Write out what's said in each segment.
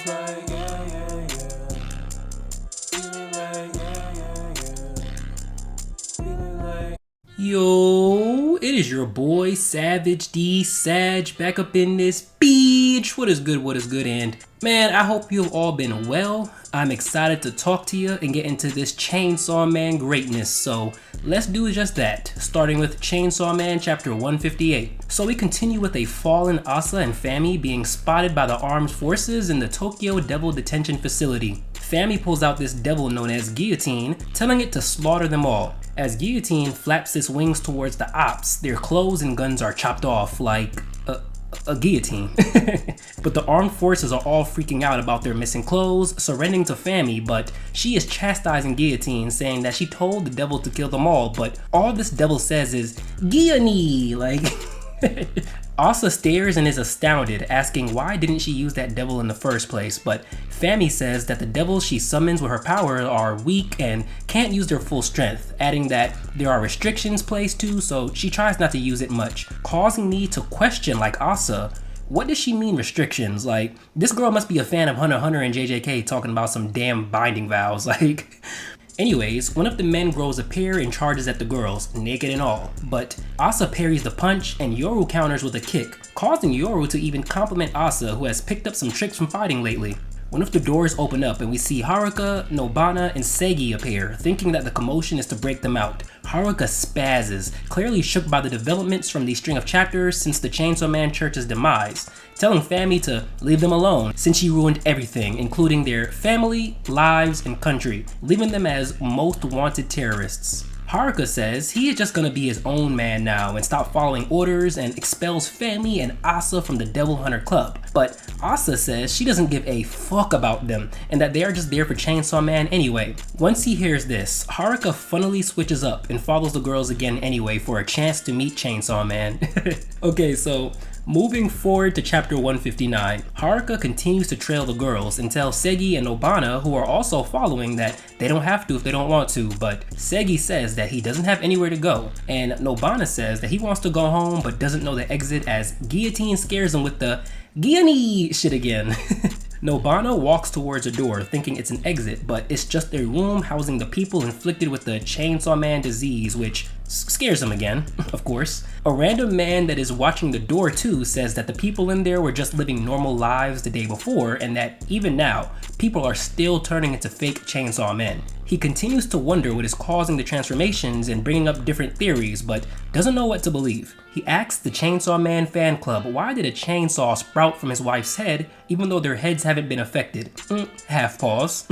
just like, yeah, yeah, yeah. Feeling like, yeah, yeah, yeah. Feeling like. Yo, it is your boy Savage D Sag back up in this beach. What is good, and man, I hope you've all been well. I'm excited to talk to you and get into this Chainsaw Man greatness, so let's do just that, starting with Chainsaw Man chapter 158. So we continue with a fallen Asa and Fami being spotted by the armed forces in the Tokyo Devil Detention Facility. Fami pulls out this devil known as Guillotine, telling it to slaughter them all. As Guillotine flaps its wings towards the ops, their clothes and guns are chopped off like a guillotine. But the armed forces are all freaking out about their missing clothes, surrendering to Fami, but she is chastising Guillotine, saying that she told the devil to kill them all, but all this devil says is, Guillotine, like... Asa stares and is astounded, asking why didn't she use that devil in the first place, but Fami says that the devils she summons with her power are weak and can't use their full strength, adding that there are restrictions placed too, so she tries not to use it much, causing me to question, like Asa, what does she mean restrictions? Like, this girl must be a fan of Hunter x Hunter and JJK talking about some damn binding vows, like... Anyways, one of the men grows a pair and charges at the girls, naked and all, but Asa parries the punch and Yoru counters with a kick, causing Yoru to even compliment Asa, who has picked up some tricks from fighting lately. One of the doors open up and we see Haruka, Nobana, and Segi appear, thinking that the commotion is to break them out. Haruka spazzes, clearly shook by the developments from the string of chapters since the Chainsaw Man Church's demise, telling Fami to leave them alone since she ruined everything, including their family, lives, and country, leaving them as most wanted terrorists. Haruka says he is just gonna be his own man now and stop following orders and expels Fami and Asa from the Devil Hunter Club. But Asa says she doesn't give a fuck about them and that they are just there for Chainsaw Man anyway. Once he hears this, Haruka funnily switches up and follows the girls again anyway for a chance to meet Chainsaw Man. Okay, so moving forward to chapter 159, Haruka continues to trail the girls and tell Segi and Nobana, who are also following, that they don't have to if they don't want to, but Segi says that he doesn't have anywhere to go, and Nobana says that he wants to go home but doesn't know the exit as Guillotine scares him with the Guillotine shit again. Nobana walks towards a door thinking it's an exit, but it's just a room housing the people inflicted with the Chainsaw Man disease, which scares him again, of course. A random man that is watching the door too says that the people in there were just living normal lives the day before and that even now, people are still turning into fake Chainsaw Men. He continues to wonder what is causing the transformations and bringing up different theories, but doesn't know what to believe. He asks the Chainsaw Man fan club why did a chainsaw sprout from his wife's head even though their heads haven't been affected. Half pause.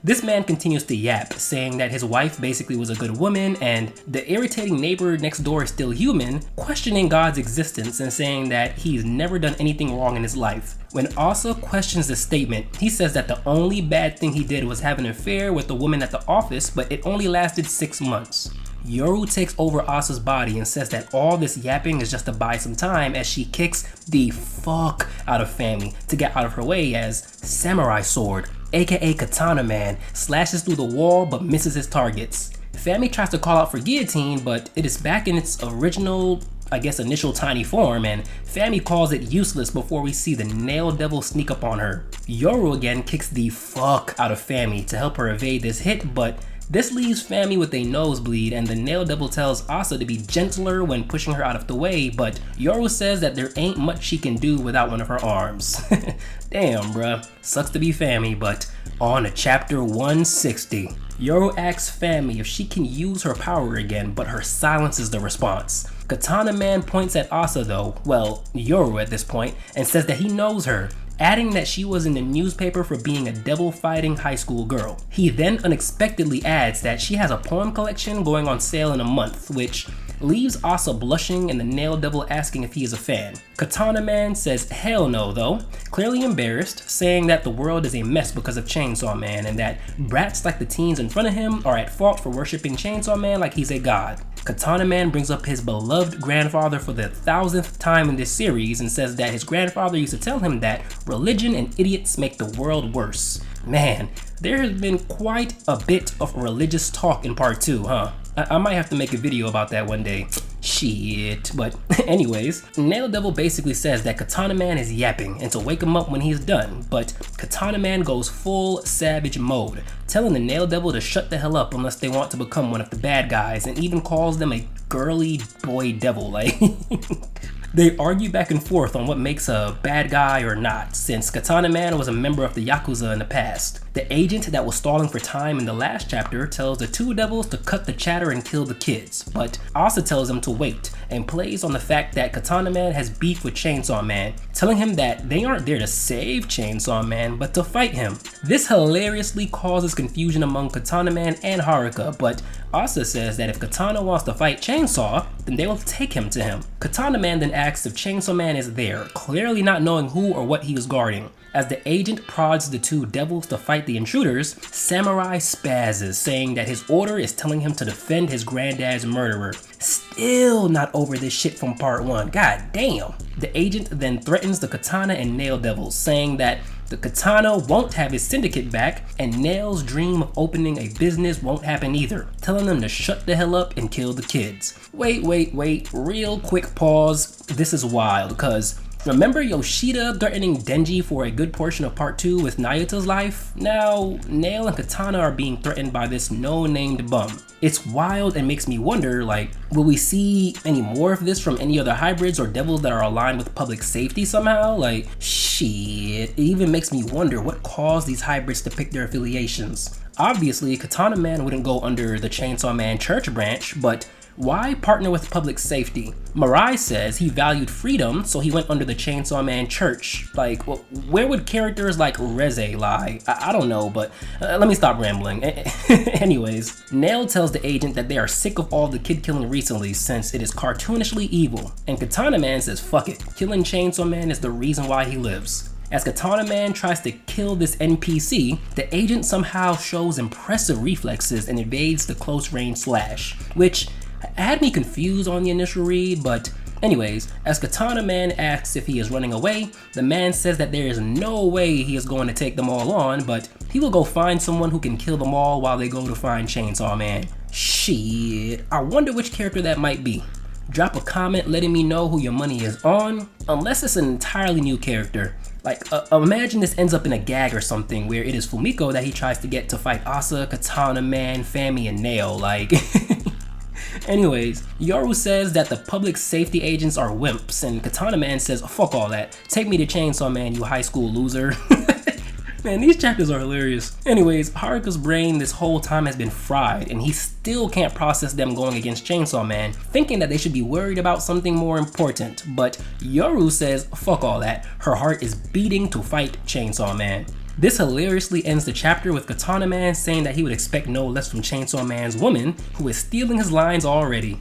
This man continues to yap, saying that his wife basically was a good woman and the irritating neighbor next door is still human, questioning God's existence and saying that he's never done anything wrong in his life. When Asa questions this statement, he says that the only bad thing he did was have an affair with a woman at the office, but it only lasted 6 months. Yoru takes over Asa's body and says that all this yapping is just to buy some time as she kicks the fuck out of Fami to get out of her way as Samurai Sword, aka Katana Man, slashes through the wall but misses his targets. Fami tries to call out for Guillotine, but it is back in its original, initial tiny form, and Fami calls it useless before we see the Nail Devil sneak up on her. Yoru again kicks the fuck out of Fami to help her evade this hit, but this leaves Fami with a nosebleed, and the Nail Devil tells Asa to be gentler when pushing her out of the way, but Yoru says that there ain't much she can do without one of her arms. Damn, bruh. Sucks to be Fami, but on to chapter 160. Yoru asks Fami if she can use her power again, but her silence is the response. Katana Man points at Asa though, well, Yoru at this point, and says that he knows her, adding that she was in the newspaper for being a devil-fighting high school girl. He then unexpectedly adds that she has a poem collection going on sale in a month, which leaves Asa blushing and the Nail Devil asking if he is a fan. Katana Man says hell no though, clearly embarrassed, saying that the world is a mess because of Chainsaw Man and that brats like the teens in front of him are at fault for worshipping Chainsaw Man like he's a god. Katana Man brings up his beloved grandfather for the 1000th time in this series and says that his grandfather used to tell him that religion and idiots make the world worse. Man, there has been quite a bit of religious talk in part 2, huh? I might have to make a video about that one day. Shit. But anyways, Nail Devil basically says that Katana Man is yapping and to wake him up when he's done, but Katana Man goes full savage mode, telling the Nail Devil to shut the hell up unless they want to become one of the bad guys, and even calls them a girly boy devil. Like, they argue back and forth on what makes a bad guy or not, since Katana Man was a member of the Yakuza in the past. The agent that was stalling for time in the last chapter tells the two devils to cut the chatter and kill the kids, but Asa tells them to wait and plays on the fact that Katana Man has beef with Chainsaw Man, telling him that they aren't there to save Chainsaw Man, but to fight him. This hilariously causes confusion among Katana Man and Haruka, but Asa says that if Katana wants to fight Chainsaw, then they will take him to him. Katana Man then asks if Chainsaw Man is there, clearly not knowing who or what he is guarding. As the agent prods the two devils to fight the intruders, Samurai spazzes, saying that his order is telling him to defend his granddad's murderer. Still not over this shit from part 1, god damn. The agent then threatens the Katana and Nail Devils, saying that the Katana won't have his syndicate back, and Nail's dream of opening a business won't happen either, telling them to shut the hell up and kill the kids. Wait, real quick pause. This is wild, cause remember Yoshida threatening Denji for a good portion of part 2 with Nayuta's life? Now, Nail and Katana are being threatened by this no-named bum. It's wild and makes me wonder, like, will we see any more of this from any other hybrids or devils that are aligned with public safety somehow? Like, shit, it even makes me wonder what caused these hybrids to pick their affiliations. Obviously, Katana Man wouldn't go under the Chainsaw Man church branch, but why partner with public safety? Mirai says he valued freedom, so he went under the Chainsaw Man church. Like, well, where would characters like Reze lie? I don't know, but let me stop rambling. Anyways, Nail tells the agent that they are sick of all the kid killing recently since it is cartoonishly evil, and Katana Man says fuck it, killing Chainsaw Man is the reason why he lives. As Katana Man tries to kill this NPC, the agent somehow shows impressive reflexes and evades the close range slash, which had me confused on the initial read, but anyways, as Katana Man asks if he is running away, the man says that there is no way he is going to take them all on, but he will go find someone who can kill them all while they go to find Chainsaw Man. Shit, I wonder which character that might be. Drop a comment letting me know who your money is on, unless it's an entirely new character. Like, imagine this ends up in a gag or something where it is Fumiko that he tries to get to fight Asa, Katana Man, Fami, and Nail, like... Anyways, Yoru says that the public safety agents are wimps, and Katana Man says, fuck all that, take me to Chainsaw Man, you high school loser. Man, these chapters are hilarious. Anyways, Haruka's brain this whole time has been fried, and he still can't process them going against Chainsaw Man, thinking that they should be worried about something more important, but Yoru says, fuck all that, her heart is beating to fight Chainsaw Man. This hilariously ends the chapter with Katana Man saying that he would expect no less from Chainsaw Man's woman, who is stealing his lines already.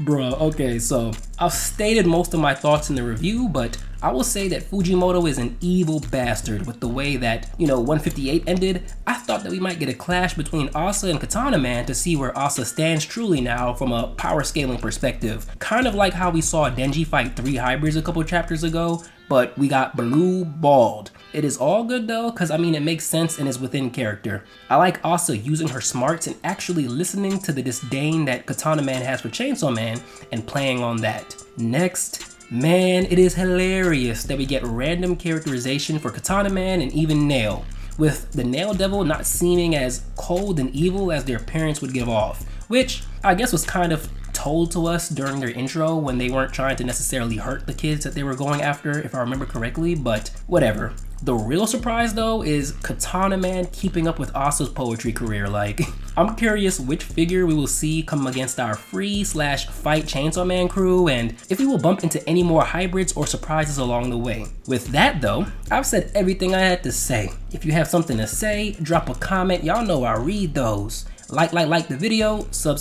Bruh, okay, so I've stated most of my thoughts in the review, but I will say that Fujimoto is an evil bastard with the way that, 158 ended. I thought that we might get a clash between Asa and Katana Man to see where Asa stands truly now from a power scaling perspective. Kind of like how we saw Denji fight 3 hybrids a couple chapters ago, but we got blue balled. It is all good though, cause it makes sense and is within character. I like Asa using her smarts and actually listening to the disdain that Katana Man has for Chainsaw Man and playing on that. Next, man, it is hilarious that we get random characterization for Katana Man and even Nail, with the Nail Devil not seeming as cold and evil as their parents would give off, which I guess was kind of told to us during their intro when they weren't trying to necessarily hurt the kids that they were going after, if I remember correctly, but whatever. The real surprise though is Katana Man keeping up with Asa's poetry career. Like, I'm curious which figure we will see come against our free/fight Chainsaw Man crew, and if we will bump into any more hybrids or surprises along the way. With that though, I've said everything I had to say. If you have something to say, drop a comment, y'all know I read those. Like the video, sub,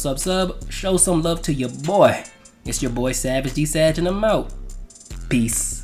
show some love to your boy. It's your boy Savage D Sag and I'm out. Peace.